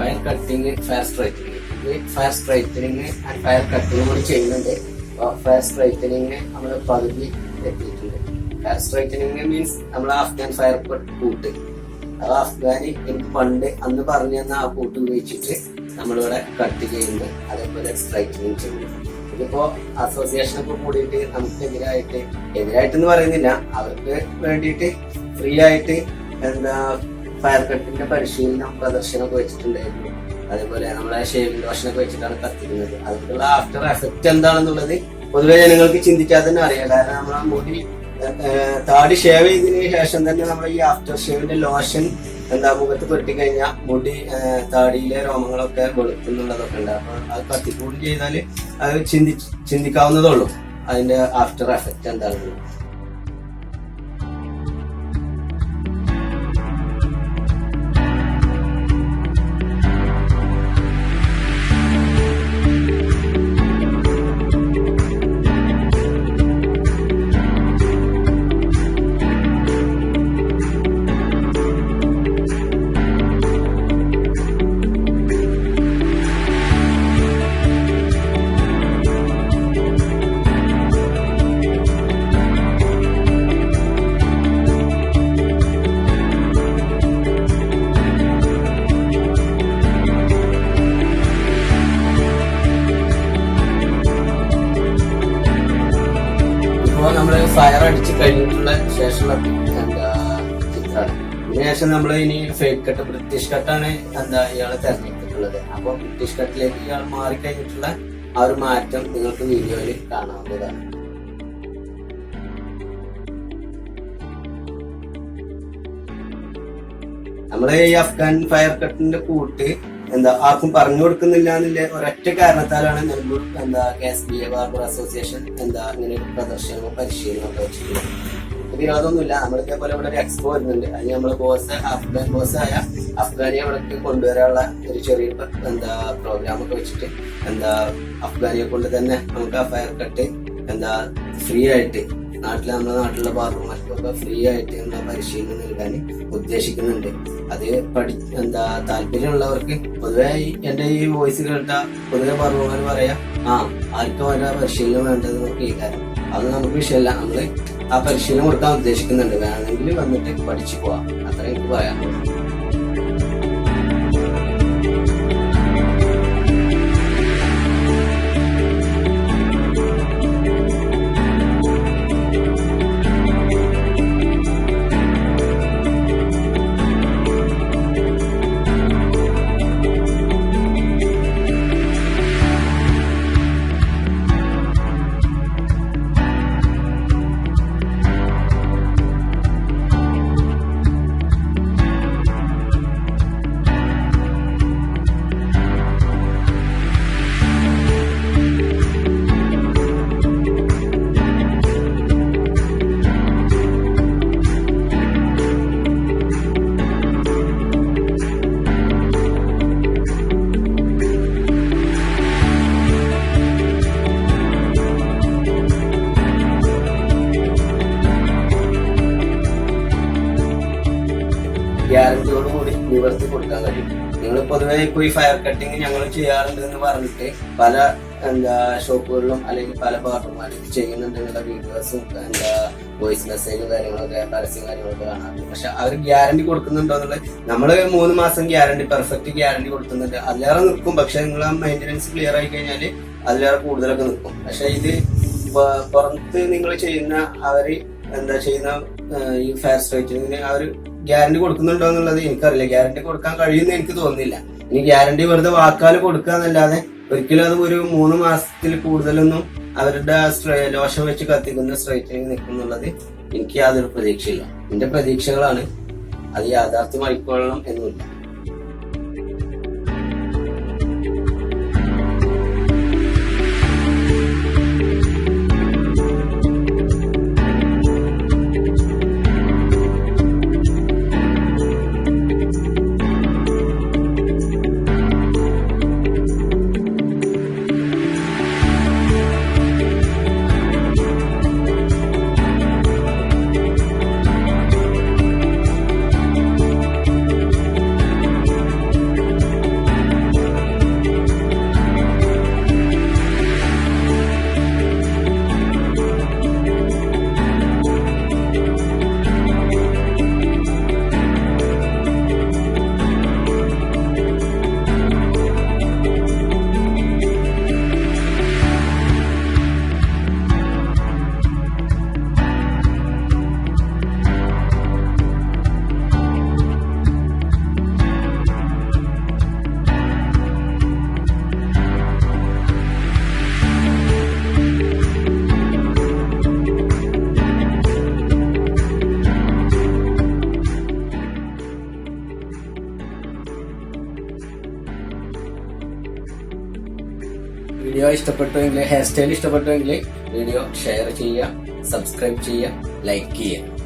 Fire cutting, fire straightening. Fire straightening and fire cutting കൂടി ചെയ്യുന്നുണ്ട്. Fire straightening നമ്മൾ പകുതി എത്തിയിട്ടുണ്ട്. ഫയർ സ്ട്രൈറ്റനിങ് മീൻസ് നമ്മൾ അഫ്ഗാൻ ഫയർ കൂട്ട്. അത് അഫ്ഗാനി എനിക്ക് പണ്ട് അന്ന് പറഞ്ഞു തന്ന ആ കൂട്ട് ഉപയോഗിച്ചിട്ട് നമ്മളിവിടെ കട്ട് ചെയ്യുന്നത്, അതേപോലെ സ്ട്രൈറ്റനിങ് ചെയ്യുന്നത്. ഇതിപ്പോ അസോസിയേഷനൊക്കെ കൂടിയിട്ട് നമുക്ക് എതിരായിട്ടെന്ന് പറയുന്നില്ല, അവർക്ക് വേണ്ടിയിട്ട് ഫ്രീ ആയിട്ട് ഫയർ കട്ടിന്റെ പരിശീലനം പ്രദർശനമൊക്കെ വെച്ചിട്ടുണ്ടായിരുന്നു. അതേപോലെ നമ്മളെ ഷേവിംഗ് ലോഷനൊക്കെ വെച്ചിട്ടാണ് കത്തിക്കുന്നത്. അതിനുള്ള ആഫ്റ്റർ എഫക്റ്റ് എന്താണെന്നുള്ളത് പൊതുവെ ജനങ്ങൾക്ക് ചിന്തിച്ചാൽ തന്നെ അറിയാം. കാരണം നമ്മളെ മുടി താടി ഷേവ് ചെയ്തതിന് ശേഷം തന്നെ നമ്മൾ ഈ ആഫ്റ്റർ ഷേവിന്റെ ലോഷൻ മുഖത്ത് പെട്ടിക്കഴിഞ്ഞാൽ മുടി താടിയിലെ രോമങ്ങളൊക്കെ വെളുക്കുന്നുള്ളതൊക്കെ ഉണ്ട്. അപ്പൊ അത് കത്തിക്കൂടി ചെയ്താൽ അത് ചിന്തിക്കാവുന്നതേ ഉള്ളൂ അതിന്റെ ആഫ്റ്റർ എഫക്റ്റ് എന്താണെന്ന്. നമ്മള് ഫയർ അടിച്ച് കഴിഞ്ഞിട്ടുള്ള ശേഷമുള്ള ചിത്രമാണ്. ഇതിനുശേഷം നമ്മൾ ഇനി ഫേക്ക് കട്ട്, ബ്രിട്ടീഷ് കട്ടാണ് ഇയാള് തെരഞ്ഞെടുത്തിട്ടുള്ളത്. അപ്പൊ ബ്രിട്ടീഷ് കട്ടിലേക്ക് ഇയാൾ മാറിക്കഴിഞ്ഞിട്ടുള്ള ആ ഒരു മാറ്റം നിങ്ങൾക്ക് വീഡിയോയിൽ കാണാവുന്നതാണ്. നമ്മള് ഈ അഫ്ഗാൻ ഫയർ കട്ടിന്റെ കൂട്ട് ആർക്കും പറഞ്ഞു കൊടുക്കുന്നില്ല എന്നുള്ള ഒരൊറ്റ കാരണത്താലാണ് നിലമ്പൂർ KSBA ബാർബർ അസോസിയേഷൻ ഇങ്ങനെ ഒരു പ്രദർശനവും പരിശീലനവും ഒക്കെ വെച്ചിട്ടുള്ളത്. വിരോധമൊന്നുമില്ല. നമ്മളിതേപോലെ ഇവിടെ ഒരു എക്സ്പോ വരുന്നുണ്ട്. അതിന് നമ്മള് അഫ്ഗാൻ ബോസായ അഫ്ഗാനിയെ ഇവിടേക്ക് കൊണ്ടുവരാനുള്ള ഒരു ചെറിയ പ്രോഗ്രാം ഒക്കെ വെച്ചിട്ട് അഫ്ഗാനിയെ കൊണ്ട് തന്നെ നമുക്ക് ആ ഫയർ കട്ട് ഫ്രീ ആയിട്ട് നമ്മുടെ നാട്ടിലുള്ള ബാർബർമാർക്കൊക്കെ ഫ്രീ ആയിട്ട് പരിശീലനം നൽകാൻ ഉദ്ദേശിക്കുന്നുണ്ട്. അത് താല്പര്യമുള്ളവർക്ക് പൊതുവെ എന്റെ ഈ വോയിസ് കേട്ട പൊതുവെ ബാർബർമാർ പറയാ ആർക്കും അവരുടെ പരിശീലനം വേണ്ടത് നമുക്ക് ഈ കാര്യം അത് നമുക്ക് വിഷയമല്ല. നമ്മള് ആ പരിശീലനം കൊടുക്കാൻ ഉദ്ദേശിക്കുന്നുണ്ട്. വേണമെങ്കിൽ വന്നിട്ട് പഠിച്ചു പോവാം. അത്ര എനിക്ക് പറയാനുള്ളൂ. ഗ്യാരണ്ടിയോടുകൂടി നിവർത്തി കൊടുക്കാൻ കഴിയും. നിങ്ങൾ പൊതുവെ ഇപ്പൊ ഈ ഫയർ കട്ടിങ് ഞങ്ങൾ ചെയ്യാറുണ്ട് എന്ന് പറഞ്ഞിട്ട് പല ഷോപ്പുകളിലും അല്ലെങ്കിൽ പല ബാർബർമാരും ചെയ്യുന്നുണ്ടെന്നുള്ള വീഡിയോസും വോയിസ് മെസ്സേജും കാര്യങ്ങളൊക്കെ പരസ്യം കാര്യങ്ങളൊക്കെ കാണാറുണ്ട്. പക്ഷെ അവർ ഗ്യാരണ്ടി കൊടുക്കുന്നുണ്ടോ എന്നുള്ളത് നമ്മള് 3 മാസം ഗ്യാരണ്ടി, പെർഫെക്റ്റ് ഗ്യാരണ്ടി കൊടുക്കുന്നുണ്ട്. അതിലേറെ നിൽക്കും. പക്ഷെ നിങ്ങൾ മെയിൻ്റെനൻസ് ക്ലിയർ ആയി കഴിഞ്ഞാൽ അതിലേറെ കൂടുതലൊക്കെ നിൽക്കും. പക്ഷെ ഇത് പുറത്ത് നിങ്ങൾ ചെയ്യുന്ന അവര് ചെയ്യുന്ന ഈ ഫയർ സ്ട്രൈറ്റനിങ്ങിന് അവർ ഗ്യാരണ്ടി കൊടുക്കുന്നുണ്ടോ എന്നുള്ളത് എനിക്കറിയില്ല. ഗ്യാരണ്ടി കൊടുക്കാൻ കഴിയുമെന്ന് എനിക്ക് തോന്നുന്നില്ല. ഇനി ഗ്യാരണ്ടി വെറുതെ വാക്കാൽ കൊടുക്കുക എന്നല്ലാതെ ഒരിക്കലും അത് ഒരു 3 മാസത്തിൽ കൂടുതലൊന്നും അവരുടെ ലോഷൻ വെച്ച് കത്തിക്കുന്ന സ്ട്രൈറ്റനിങ് നിൽക്കുന്നുള്ളത് എനിക്ക് യാതൊരു പ്രതീക്ഷയില്ല. എന്റെ പ്രതീക്ഷകളാണ്. അത് യാഥാർത്ഥ്യമായിക്കൊള്ളണം എന്നുമില്ല. വീഡിയോ ഇഷ്ടപ്പെട്ടുവെങ്കിൽ, ഹെയർ സ്റ്റൈൽ ഇഷ്ടപ്പെട്ടുവെങ്കിൽ വീഡിയോ ഷെയർ ചെയ്യുക, സബ്സ്ക്രൈബ് ചെയ്യുക, ലൈക്ക് ചെയ്യുക.